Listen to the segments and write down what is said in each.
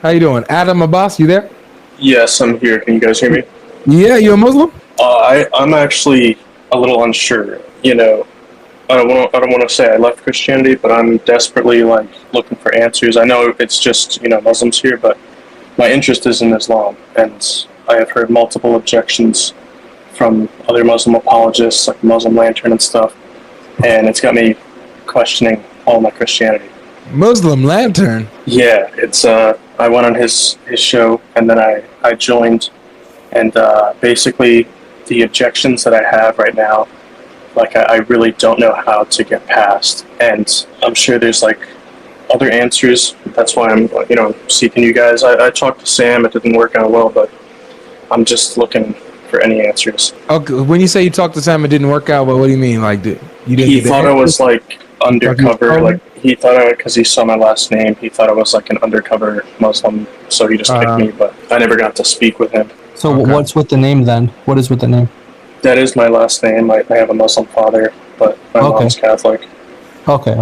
How you doing? Adam Abbas, you there? Yes, I'm here. Can you guys hear me? Yeah, you a Muslim? I'm actually a little unsure. I don't want to say I left Christianity, but I'm desperately looking for answers. I know it's just Muslims here, but my interest is in Islam, and I have heard multiple objections from other Muslim apologists, like Muslim Lantern and stuff, and it's got me questioning all my Christianity. Muslim Lantern? Yeah, it's I went on his show, and then I joined, and basically the objections that I have right now, I really don't know how to get past, and I'm sure there's other answers. That's why I'm seeking you guys. I talked to Sam. It didn't work out well, but I'm just looking for any answers. Okay, when you say you talked to Sam, it didn't work out. Well, what do you mean? You didn't? He thought I was undercover. He thought because he saw my last name, he thought I was an undercover Muslim. So he just picked me, but I never got to speak with him. So what's with the name then? What is with the name? That is my last name. I have a Muslim father, but my mom's Catholic. Okay.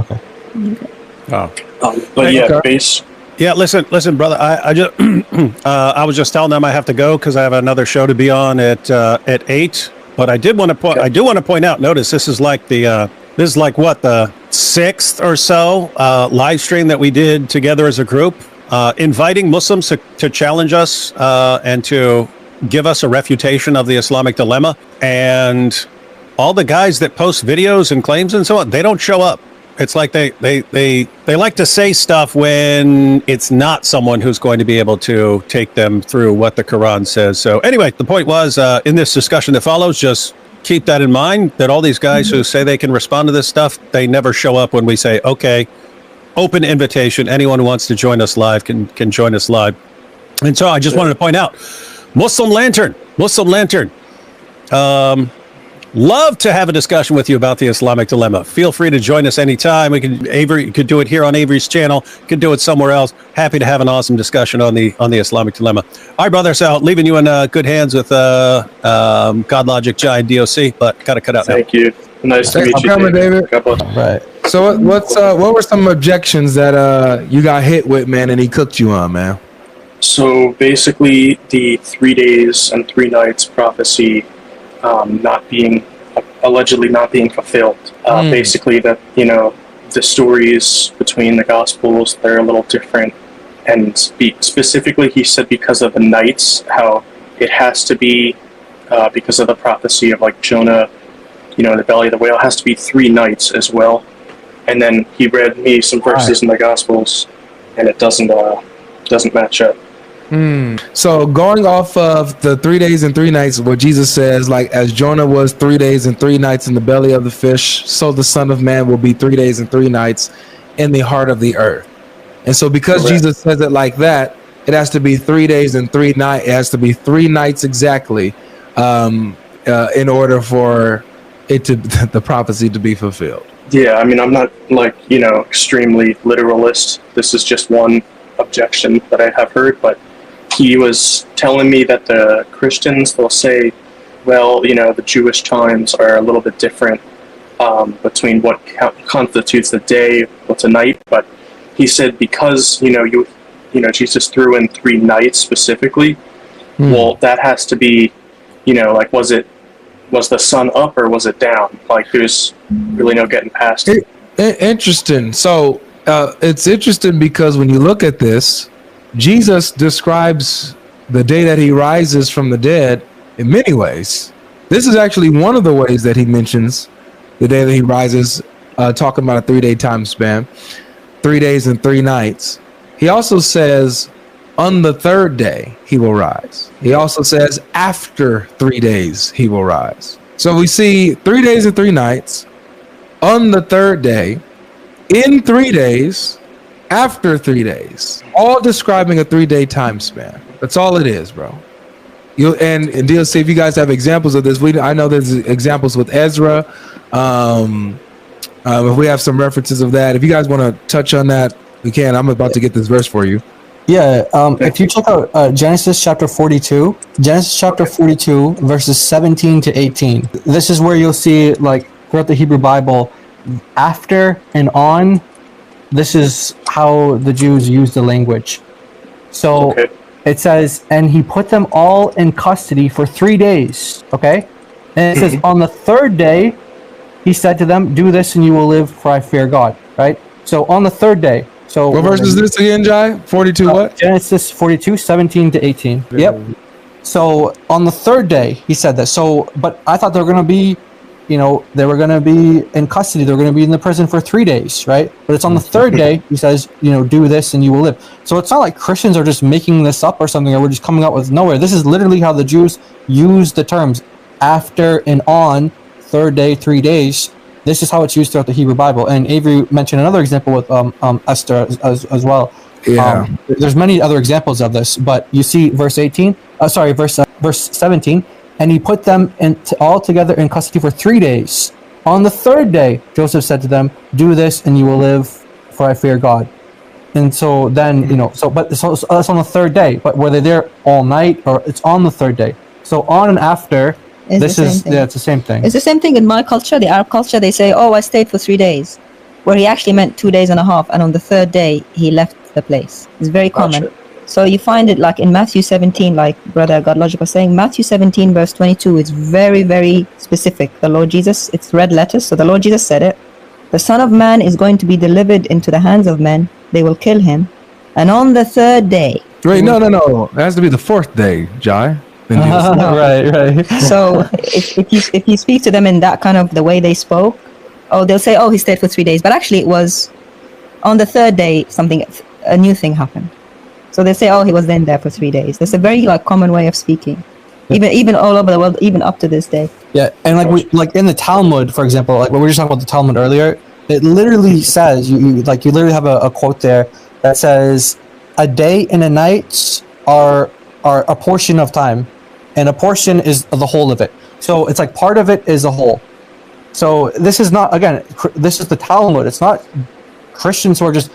Oh. But yeah, base. Yeah, listen, brother. I just I was just telling them I have to go because I have another show to be on at 8. But I did want to point. Okay. I do want to point out. Notice this is the 6th or so live stream that we did together as a group, inviting Muslims to challenge us and to give us a refutation of the Islamic dilemma. And all the guys that post videos and claims and so on, they don't show up. It's like they like to say stuff when it's not someone who's going to be able to take them through what the Quran says. So anyway, the point was, in this discussion that follows, just keep that in mind, that all these guys who say they can respond to this stuff, they never show up when we say, okay, open invitation. Anyone who wants to join us live can join us live. And so I just wanted to point out, Muslim Lantern. Love to have a discussion with you about the Islamic dilemma. Feel free to join us anytime. Avery could do it here on Avery's channel, could do it somewhere else. Happy to have an awesome discussion on the Islamic dilemma. All right, brother, so leaving you in good hands with GodLogic, Giant DOC, but gotta cut out now. Thank you. Nice to meet you, David. All right. So what were some objections that you got hit with, man, and he cooked you on, man? So basically, the 3 days and 3 nights prophecy allegedly not being fulfilled. Basically, that the stories between the Gospels, they're a little different, and specifically he said because of the nights, how it has to be because of the prophecy of Jonah, in the belly of the whale, it has to be 3 nights as well. And then he read me some verses in the Gospels, and it doesn't match up. So going off of the 3 days and 3 nights, where Jesus says, as Jonah was 3 days and 3 nights in the belly of the fish, so the Son of Man will be 3 days and 3 nights in the heart of the earth. And so because Jesus says it like that, it has to be 3 days and 3 nights. It has to be 3 nights exactly in order for it to the prophecy to be fulfilled. Yeah, I mean, I'm not extremely literalist. This is just one objection that I have heard, but he was telling me that the Christians, they'll say, well, the Jewish times are a little bit different between what constitutes a day, what's a night. But he said because, Jesus threw in 3 nights specifically, well, that has to be, was the sun up or was it down? There's really no getting past it. Interesting. So it's interesting because when you look at this, Jesus describes the day that he rises from the dead in many ways. This is actually one of the ways that he mentions the day that he rises, talking about a 3-day time span, 3 days and 3 nights. He also says on the 3rd day he will rise. He also says after 3 days he will rise. So we see 3 days and 3 nights, on the 3rd day, in 3 days, after 3 days, all describing a 3-day time span. That's all it is, bro. And DLC, if you guys have examples of this, I know there's examples with Ezra. If we have some references of that, if you guys want to touch on that, we can. I'm about to get this verse for you. Yeah, if you check out Genesis chapter 42, verses 17 to 18, this is where you'll see, throughout the Hebrew Bible, after and on. This is how the Jews use the language. So Okay. it says, and he put them all in custody for 3 days. Okay, and it says on the third day, he said to them, "Do this, and you will live, for I fear God." Right. So on the third day. So What verse is this again, Jai? 42 what? Genesis 42, 17 to 18. Yep. So on the third day, he said that. So, but I thought they were going to be, they were going to be in custody. They're going to be in the prison for 3 days, right? But it's on the third day, he says, do this and you will live. So it's not like Christians are just making this up or something, or we're just coming up with nowhere. This is literally how the Jews use the terms after and on, third day, 3 days. This is how it's used throughout the Hebrew Bible. And Avery mentioned another example with Esther as well. Yeah. There's many other examples of this, but you see verse 18. Verse 17. And he put them all together in custody for 3 days. On the third day, Joseph said to them, "Do this, and you will live, for I fear God." And so then, so that's on the third day. But were they there all night, or it's on the third day? So on and after. It's the same thing. It's the same thing in my culture, the Arab culture. They say, "Oh, I stayed for 3 days," where he actually meant 2 days and a half, and on the third day he left the place. It's very common. Gotcha. So you find it like in Matthew 17, like Brother GodLogic was saying, Matthew 17 verse 22 is very, very specific. The Lord Jesus, it's red letters, so the Lord Jesus said it. The Son of Man is going to be delivered into the hands of men. They will kill him, and on the third day. Wait, no. It has to be the fourth day, Jai. Right. So if you speak to them in that kind of the way they spoke, they'll say, "Oh, he stayed for 3 days," but actually it was on the third day a new thing happened. So they say, "Oh, he was then there for 3 days." That's a very common way of speaking, even all over the world, even up to this day. Yeah, and like in the Talmud, for example, like we were just talking about the Talmud earlier, it literally says you literally have a quote there that says, "A day and a night are a portion of time, and a portion is the whole of it." So it's like part of it is a whole. So this is not, again, this is the Talmud. It's not Christians who are just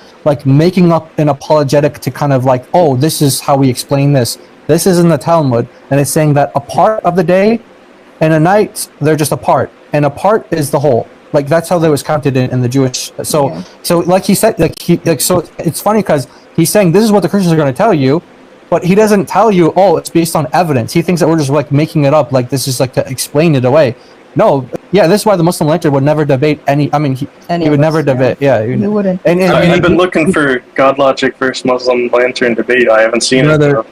making up an apologetic to kind of this is how we explain this. This is in the Talmud, and it's saying that a part of the day and a night, they're just a part, and a part is the whole. That's how that was counted in the Jewish. So like he said, so it's funny because he's saying this is what the Christians are going to tell you, but he doesn't tell you, it's based on evidence. He thinks that we're just making it up, this is to explain it away. No, yeah, this is why the Muslim lecturer would never debate any. I mean, he would never debate. Yeah, you wouldn't. And I've been looking for GodLogic versus Muslim Lantern debate. I haven't seen it.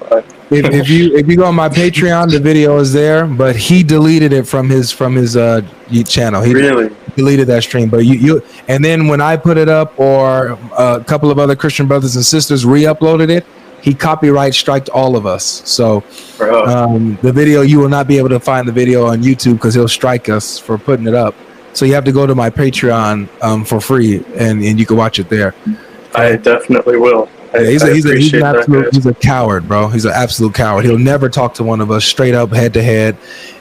If you go on my Patreon, the video is there, but he deleted it from his channel. He really deleted that stream. But you and then when I put it up, or a couple of other Christian brothers and sisters re-uploaded it, he copyright striked all of us. So the video, you will not be able to find the video on YouTube because he'll strike us for putting it up. So you have to go to my Patreon for free, and you can watch it there. I definitely will. He's a coward, bro. He's an absolute coward. He'll never talk to one of us straight up, head to head.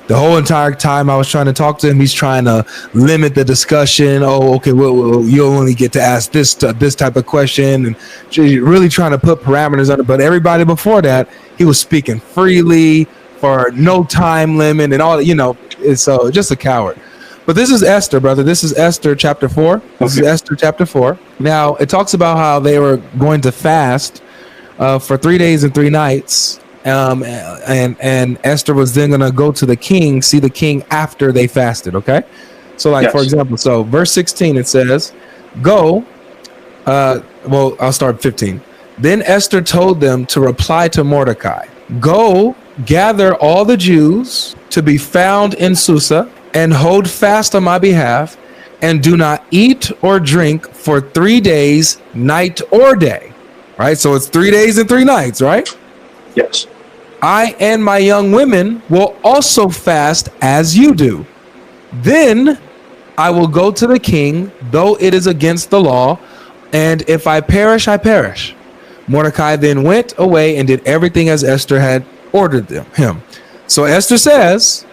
The whole entire time I was trying to talk to him, he's trying to limit the discussion. Oh, okay, well, you'll only get to ask this type of question, and really trying to put parameters on it. But everybody before that, he was speaking freely for no time limit and all. It's just a coward. But this is Esther, brother. This is Esther chapter 4. This is Esther chapter 4. Now, it talks about how they were going to fast for 3 days and 3 nights. And Esther was then going to go to the king, see the king after they fasted, okay? So, for example, verse 16, it says, "Go," I'll start 15. "Then Esther told them to reply to Mordecai, 'Go, gather all the Jews to be found in Susa, and hold fast on my behalf, and do not eat or drink for 3 days, night or day.'" Right? So it's 3 days and 3 nights, right? Yes. "I and my young women will also fast as you do. Then I will go to the king, though it is against the law, and if I perish, I perish." Mordecai then went away and did everything as Esther had ordered him. So Esther says,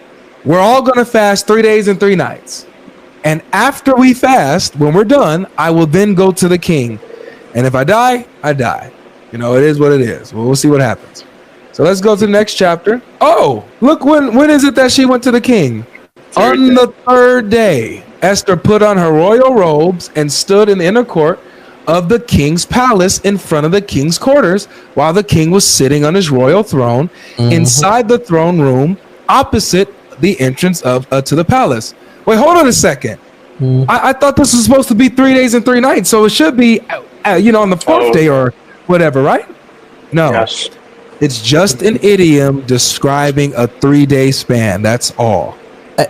we're all going to fast 3 days and 3 nights. And after we fast, when we're done, I will then go to the king. And if I die, I die. It is what it is. We'll see what happens. So let's go to the next chapter. Oh, look, when is it that she went to the king? On the third day, Esther put on her royal robes and stood in the inner court of the king's palace in front of the king's quarters while the king was sitting on his royal throne inside the throne room opposite the entrance of to the palace. Wait, hold on a second. I thought this was supposed to be 3 days and 3 nights, so it should be, on the fourth day or whatever, right? No, Yes. it's just an idiom describing a 3-day span. That's all.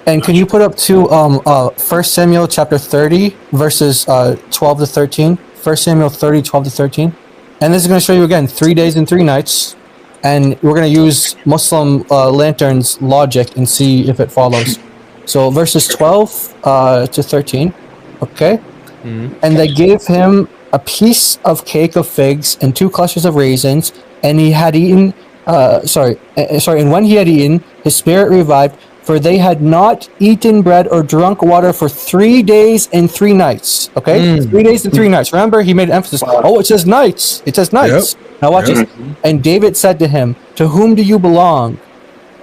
And can you put up to 1 Samuel chapter 30 verses 12 to 13? 1 Samuel 30, 12 to 13. And this is going to show you again 3 days and 3 nights. And we're going to use Muslim lanterns logic and see if it follows. So verses 12 to 13. Okay. And they gave him a piece of cake of figs and 2 clusters of raisins. And he had eaten, and when he had eaten, his spirit revived. For they had not eaten bread or drunk water for 3 days and 3 nights. Okay? 3 days and 3 nights. Remember, he made an emphasis. Oh, it says nights. It says nights. Yep. Now watch this. And David said to him, to whom do you belong?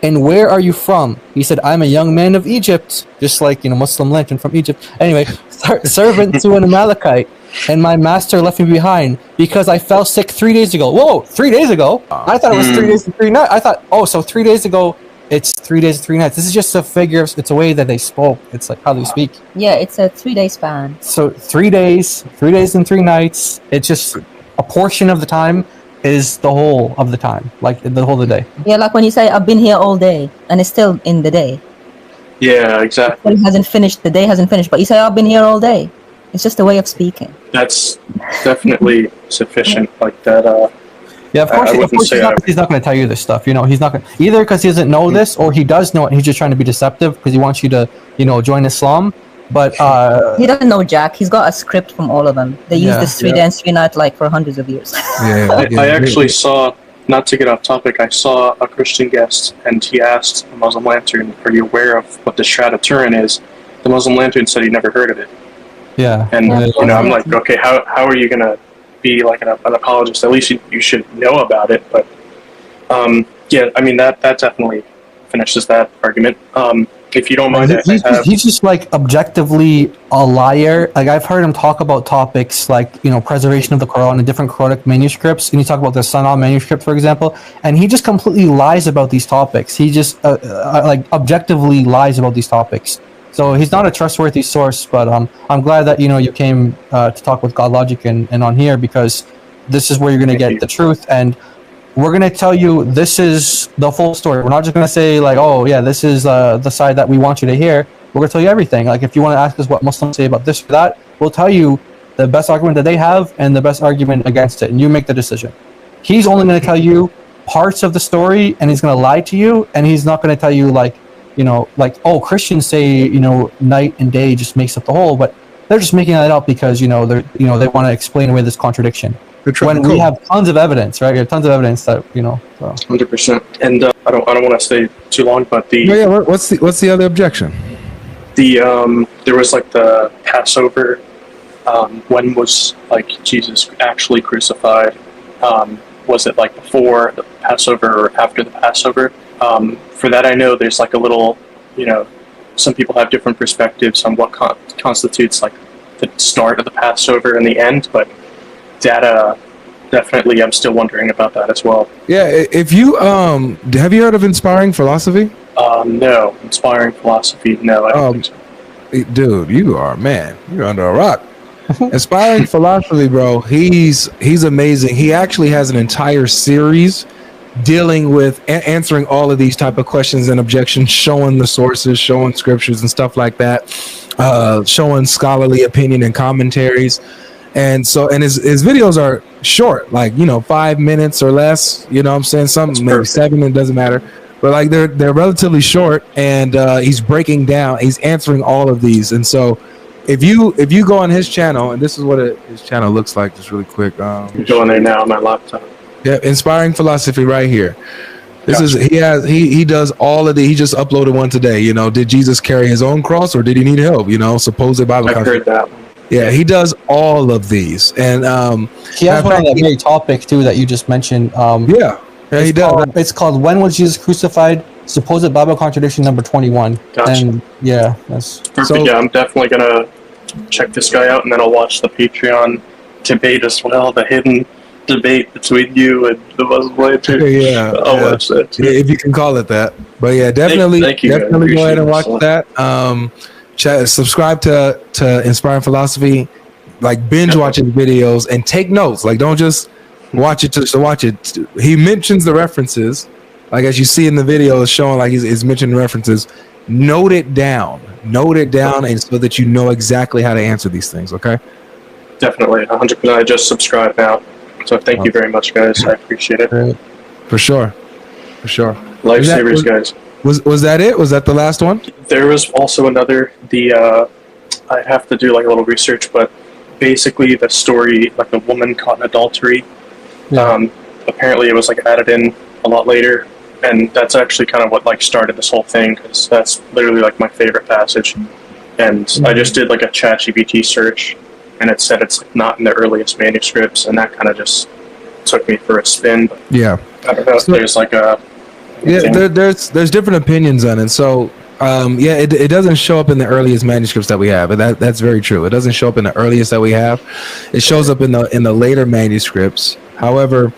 And where are you from? He said, I'm a young man of Egypt. Just like, Muslim lantern from Egypt. Anyway, servant to an Amalekite. And my master left me behind because I fell sick 3 days ago. Whoa, 3 days ago? I thought it was 3 days and 3 nights. I thought, so 3 days ago, it's 3 days and 3 nights. This is just a figure. It's a way that they spoke. It's like how they speak. Yeah, it's a 3-day span. So 3 days and 3 nights. It's just a portion of the time is the whole of the time, like the whole of the day. Yeah, like when you say, I've been here all day, and it's still in the day. Yeah, exactly. It hasn't finished, the day hasn't finished, but you say, I've been here all day. It's just a way of speaking. That's definitely sufficient. Like that. Yeah, of course, I wouldn't say he's not going to tell you this stuff. He's not going to, either because he doesn't know this, or he does know it and he's just trying to be deceptive because he wants you to, join Islam. But he doesn't know Jack. He's got a script from all of them. They use this 3 day and 3 night like for hundreds of years. I actually saw, not to get off topic, I saw a Christian guest and he asked a Muslim lantern, are you aware of what the Shroud of Turin is? The Muslim lantern said he never heard of it. yeah, And I'm like, okay, how are you gonna be like an apologist? At least you should know about it. But yeah, I mean that definitely finishes that argument. If you don't mind, he's just like objectively a liar. Like I've heard him talk about topics like preservation of the Quran and different Quranic manuscripts, and you talk about the Sanaa manuscript, for example, and he just completely lies about these topics. He just like objectively lies about these topics. So he's not a trustworthy source. But I'm glad that you came to talk with GodLogic and on here, because this is where you're going to get the truth, and we're going to tell you this is the full story. We're not just going to say like, oh yeah, this is the side that we want you to hear. We're going to tell you everything. Like if you want to ask us what Muslims say about this or that, we'll tell you the best argument that they have and the best argument against it, and you make the decision. He's only going to tell you parts of the story, and he's going to lie to you, and he's not going to tell you like oh, Christians say night and day just makes up the whole, but they're just making that up because they want to explain away this contradiction. When we have tons of evidence, right? We have tons of evidence that So. 100%. And I don't want to stay too long, but What's the other objection? There was like the Passover. When was like Jesus actually crucified? Was it like before the Passover or after the Passover? For that, I know there's like a little, some people have different perspectives on what constitutes like the start of the Passover and the end, but that definitely, I'm still wondering about that as well. Yeah, if you have you heard of inspiring philosophy? No, inspiring philosophy. No, I don't think so. Dude, you're under a rock. Inspiring philosophy, bro. He's amazing. He actually has an entire series dealing with answering all of these type of questions and objections, showing the sources, showing scriptures and stuff like that, showing scholarly opinion and commentaries. And his videos are short, like 5 minutes or less. You know what I'm saying? Some maybe 7, it doesn't matter. But like they're relatively short, and he's breaking down, he's answering all of these. And so if you go on his channel, and this is what his channel looks like, just really quick. I'm going there now on my laptop. Yeah, inspiring philosophy right here. This is he does all of the. He just uploaded one today. Did Jesus carry his own cross, or did he need help? Supposed Bible. I've heard that one. Yeah, he does all of these, and he has one on that very topic too that you just mentioned. Yeah, he does. It's called "When Was Jesus Crucified?" Supposed Bible contradiction number 21. Gotcha. And yeah, that's perfect. So, yeah, I'm definitely gonna check this guy out, and then I'll watch the Patreon debate as well, the hidden debate between you and the Muslim too. Yeah, I'll watch that too. if you can call it that. But yeah, definitely, Thank you, man. definitely go ahead and watch Appreciate it. that. Subscribe to Inspiring Philosophy, like binge watch his videos and take notes. Like, don't just watch it just to watch it. He mentions the references, like as you see in the video, it's showing like he's mentioning references. Note it down, and so that you know exactly how to answer these things. Okay. Definitely, 100%. I just subscribed now, so thank you very much, guys. I appreciate it. For sure. Lifesavers, guys. Was that it? Was that the last one? There was also another. I have to do like a little research, but basically the story, like a woman caught in adultery. Apparently, it was like added in a lot later, and that's actually kind of what like started this whole thing, because that's literally like my favorite passage. And I just did like a ChatGPT search, and it said it's like not in the earliest manuscripts, and that kind of just took me for a spin. But Yeah. I don't know if there's like a there's different opinions on it. So it doesn't show up in the earliest manuscripts that we have, but that's very true. It doesn't show up in the earliest that we have. It shows up in the later manuscripts. However,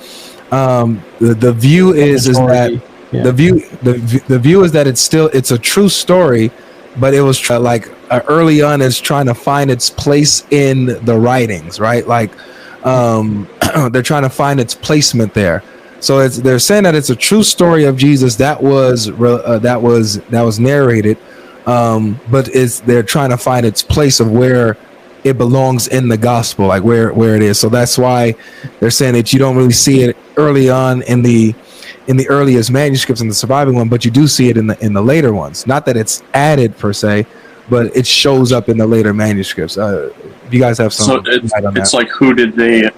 the view is that the view is that it's a true story, but it was early on it's trying to find its place in the writings, right? Like they're trying to find its placement there. So they're saying that it's a true story of Jesus that was narrated, but they're trying to find its place of where it belongs in the gospel, like where it is. So that's why they're saying that you don't really see it early on in the earliest manuscripts in the surviving one, but you do see it in the later ones. Not that it's added per se, but it shows up in the later manuscripts. If you guys have some, so it's like who did they?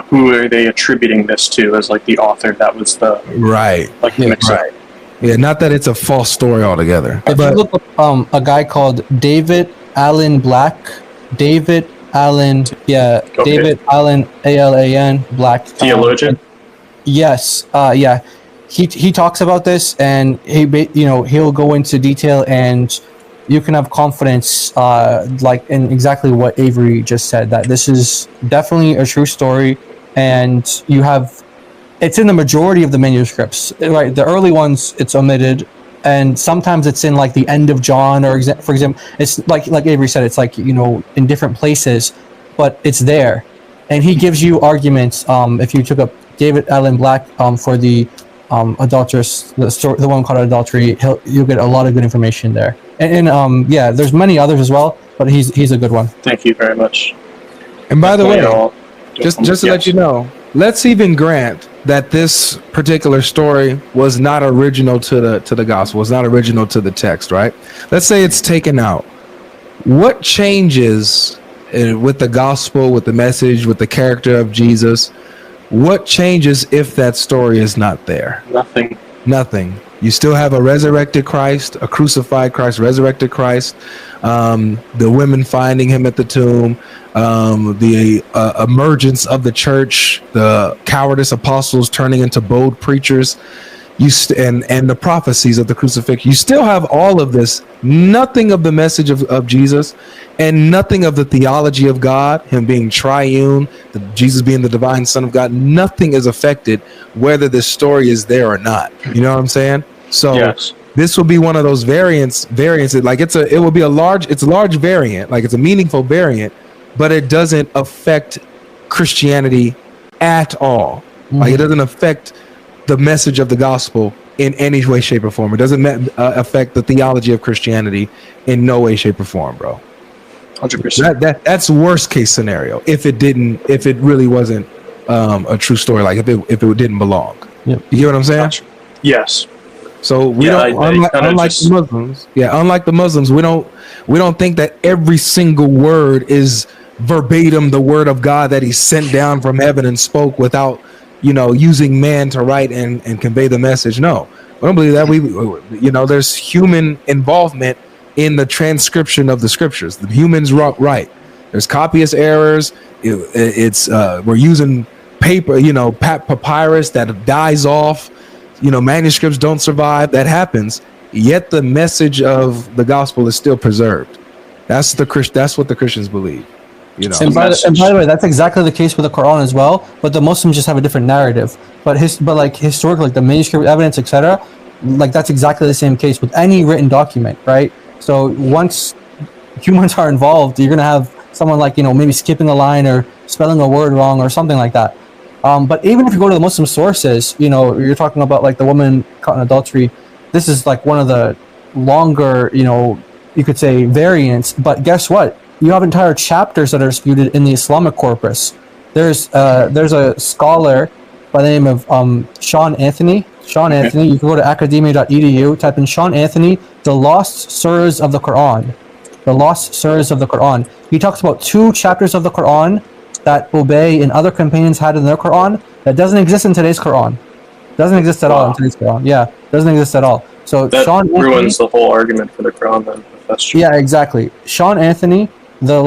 Who are they attributing this to as like the author? That was the right. Like right. Yeah, not that it's a false story altogether. If you look up a guy called David Allen Black, David Allen Alan Black, theologian. Yes, he talks about this, and he'll go into detail, and you can have confidence, like in exactly what Avery just said, that this is definitely a true story, and it's in the majority of the manuscripts, right? The early ones, it's omitted, and sometimes it's in like the end of John, or for example, it's like Avery said, it's like in different places, but it's there, and he gives you arguments. If you took up David Allen Black for the adulteress, the one called adultery, you'll get a lot of good information there. And there's many others as well, but he's a good one. Thank you very much. And by the way, just to let you know, let's even grant that this particular story was not original to the gospel, was not original to the text, right? Let's say it's taken out. What changes with the gospel, with the message, with the character of Jesus? What changes if that story is not there? Nothing. You still have a resurrected Christ, a crucified Christ, resurrected Christ, the women finding him at the tomb, the emergence of the church, the cowardice apostles turning into bold preachers, and the prophecies of the crucifixion. You still have all of this, nothing of the message of Jesus, and nothing of the theology of God, him being triune, Jesus being the divine Son of God. Nothing is affected whether this story is there or not. You know what I'm saying? So yes. This will be one of those variants. Like it's a large variant, like it's a meaningful variant, but it doesn't affect Christianity at all. Mm-hmm. Like it doesn't affect the message of the gospel in any way, shape, or form. It doesn't affect the theology of Christianity in no way, shape, or form, bro. 100%. That's worst case scenario. If it really wasn't a true story, like if it didn't belong. Yep. You get what I'm saying? Gotcha. Yes. So unlike the Muslims, we don't think that every single word is verbatim the word of God that he sent down from heaven and spoke without using man to write and convey the message. No, I don't believe that. There's human involvement in the transcription of the scriptures. The humans write. There's copyist errors. We're using paper, papyrus that dies off. Manuscripts don't survive. That happens. Yet the message of the gospel is still preserved. That's what the Christians believe. You know, And by the way, that's exactly the case with the Quran as well. But the Muslims just have a different narrative. But historically, like the manuscript evidence, etc., like that's exactly the same case with any written document, right? So once humans are involved, you're gonna have someone like maybe skipping a line or spelling a word wrong or something like that. But even if you go to the Muslim sources, you're talking about like the woman caught in adultery. This is like one of the longer, you could say variants. But guess what? You have entire chapters that are disputed in the Islamic corpus. There's a scholar by the name of Sean Anthony. Sean Anthony. You can go to academia.edu, type in Sean Anthony, the lost surahs of the Quran. The lost surahs of the Quran. He talks about 2 chapters of the Quran that Ubay and other companions had in their Quran that doesn't exist in today's Quran. Doesn't exist at all in today's Quran. Yeah, doesn't exist at all. So that Sean ruins the whole argument for the Quran then, if that's true. Yeah, exactly. Sean Anthony, the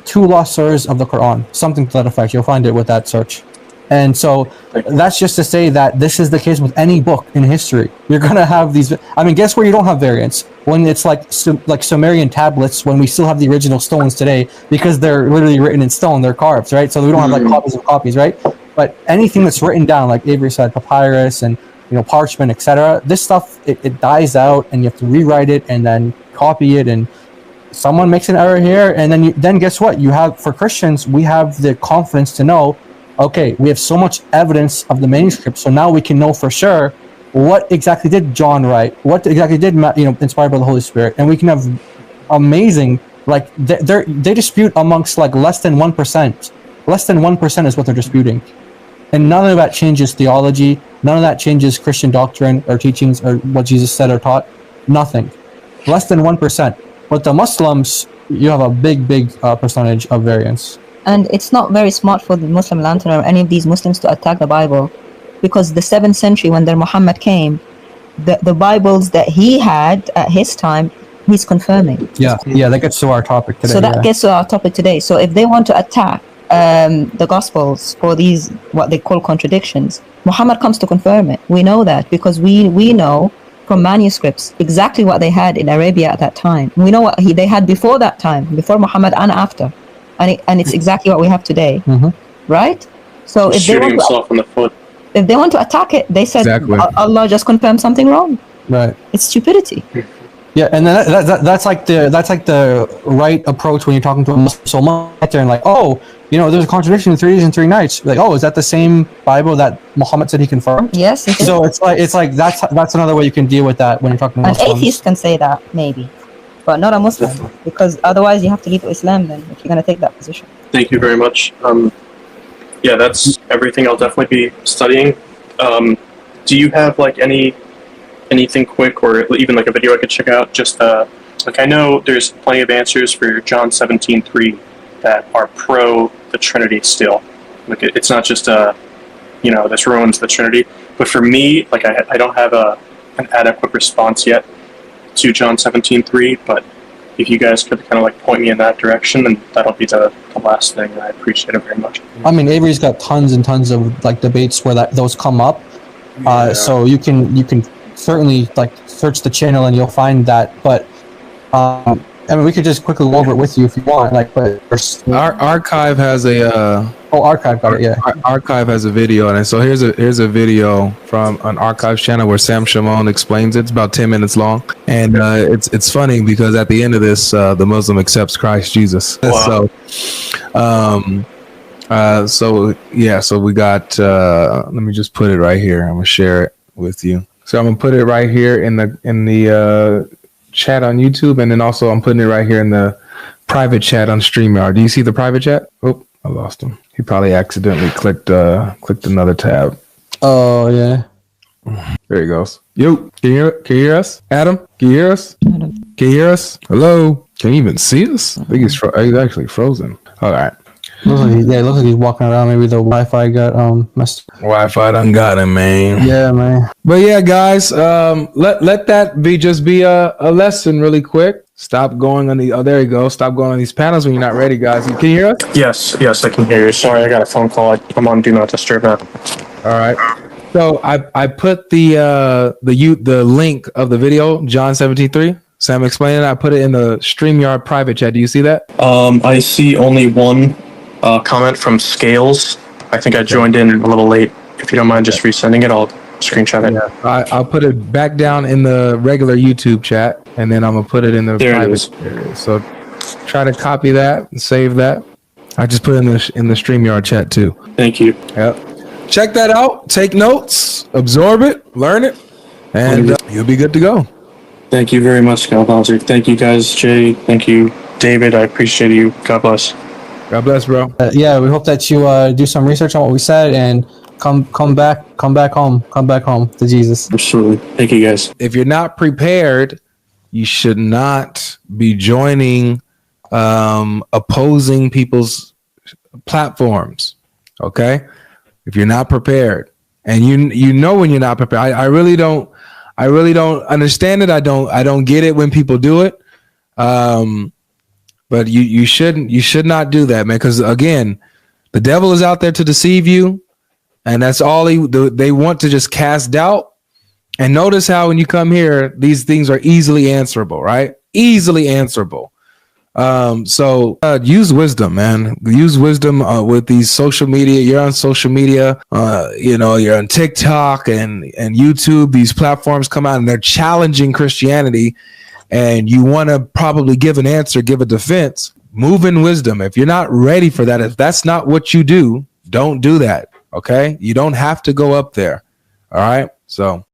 2 lost surahs of the Quran. Something to that effect. You'll find it with that search. And so that's just to say that this is the case with any book in history. You're going to have these... I mean, guess where you don't have variants? When it's like Sumerian tablets, when we still have the original stones today, because they're literally written in stone, they're carved, right? So we don't have like copies of copies, right? But anything that's written down, like Avery said, papyrus and parchment, etc., this stuff, it dies out and you have to rewrite it and then copy it, and someone makes an error here, and then guess what? You have, for Christians, we have the confidence to know, okay, we have so much evidence of the manuscript, so now we can know for sure what exactly did John write, what exactly did inspired by the Holy Spirit, and we can have amazing, like they dispute amongst like less than 1%. Less than 1% is what they're disputing, and none of that changes theology. None of that changes Christian doctrine or teachings or what Jesus said or taught. Nothing. Less than 1%. But the Muslims, you have a big percentage of variance. And it's not very smart for the Muslim Lantern or any of these Muslims to attack the Bible, because the 7th century, when their Muhammad came, the Bibles that he had at his time, he's confirming. Yeah, that gets to our topic today. So that gets to our topic today. So if they want to attack the Gospels for these, what they call contradictions, Muhammad comes to confirm it. We know that because we know from manuscripts exactly what they had in Arabia at that time. We know what they had before that time, before Muhammad and after. And it's exactly what we have today, right? So if shooting himself in the foot. If they want to attack it, they said Allah just confirmed something wrong. Right. It's stupidity. Yeah, and then that's like the right approach when you're talking to a Muslim soul there and like, oh, there's a contradiction in 3 days and 3 nights. Like, oh, is that the same Bible that Muhammad said he confirmed? Yes. So it's like that's another way you can deal with that when you're talking to Muslims. An atheist can say that maybe, but not a Muslim, because otherwise you have to leave Islam then if you're going to take that position. Thank you very much. Yeah, that's everything I'll definitely be studying. Do you have like anything quick or even like a video I could check out? Just like I know there's plenty of answers for John 17:3 that are pro the Trinity still. Like it's not just this ruins the Trinity. But for me, like I don't have an adequate response yet to John 17:3. But if you guys could kind of like point me in that direction, then that'll be the last thing. I appreciate it very much. I mean, Avery's got tons and tons of like debates where those come up. So you can certainly like search the channel and you'll find that. But I mean, we could just quickly go over it with you if you want. Like, but our archive has a archive got it. Yeah, archive has a video, and so here's a video from an archive channel where Sam Shimon explains it. It's about 10 minutes long, and it's funny because at the end of this, the Muslim accepts Christ Jesus. Wow. So we got. Let me just put it right here. I'm gonna share it with you. So I'm gonna put it right here in the chat on YouTube, and then also I'm putting it right here in the private chat on StreamYard. Do you see the private chat? Oh, I lost him. He probably accidentally clicked another tab. Oh yeah. There he goes. Yo, can you hear us? Adam, can you hear us? Can you hear us? Hello? Can you even see us? I think he's actually frozen. All right. Looks like he's walking around. Maybe the Wi-Fi got messed. Wi-Fi done got him, man. Yeah, man. But yeah, guys, let that be a lesson really quick. Stop going on the. Oh, there you go. Stop going on these panels when you're not ready, guys. Can you hear us? Yes, I can hear you. Sorry, I got a phone call. I'm on Do Not Disturb now. All right. So I put the link of the video, John 17:3. Sam, explain it. I put it in the StreamYard private chat. Do you see that? I see only one comment from Scales. I think I joined in a little late. If you don't mind just resending it, I'll screenshot it. Yeah, I'll put it back down in the regular YouTube chat, and then I'm gonna put it in the There it private is. area. So try to copy that and save that. I just put it in the StreamYard chat too. Thank you. Yep. Check that out. Take notes. Absorb it. Learn it, and you'll be good to go. Thank you very much, GodLogic. Thank you, guys. Jay, thank you, David. I appreciate you. God bless. God bless, bro. Yeah, we hope that you do some research on what we said and come back home to Jesus. Absolutely. Thank you, guys. If you're not prepared, you should not be joining opposing people's platforms. Okay, if you're not prepared, and you know when you're not prepared, I really don't understand it. I don't get it when people do it. But you should not do that, man. Because again, the devil is out there to deceive you, and that's all they want to just cast doubt. And notice how when you come here, these things are easily answerable, right? Easily answerable. So use wisdom, man. Use wisdom with these social media. You're on social media, you're on TikTok and YouTube. These platforms come out and they're challenging Christianity, and you want to probably give an answer, give a defense. Move in wisdom. If you're not ready for that, if that's not what you do, don't do that. Okay, you don't have to go up there. All right, so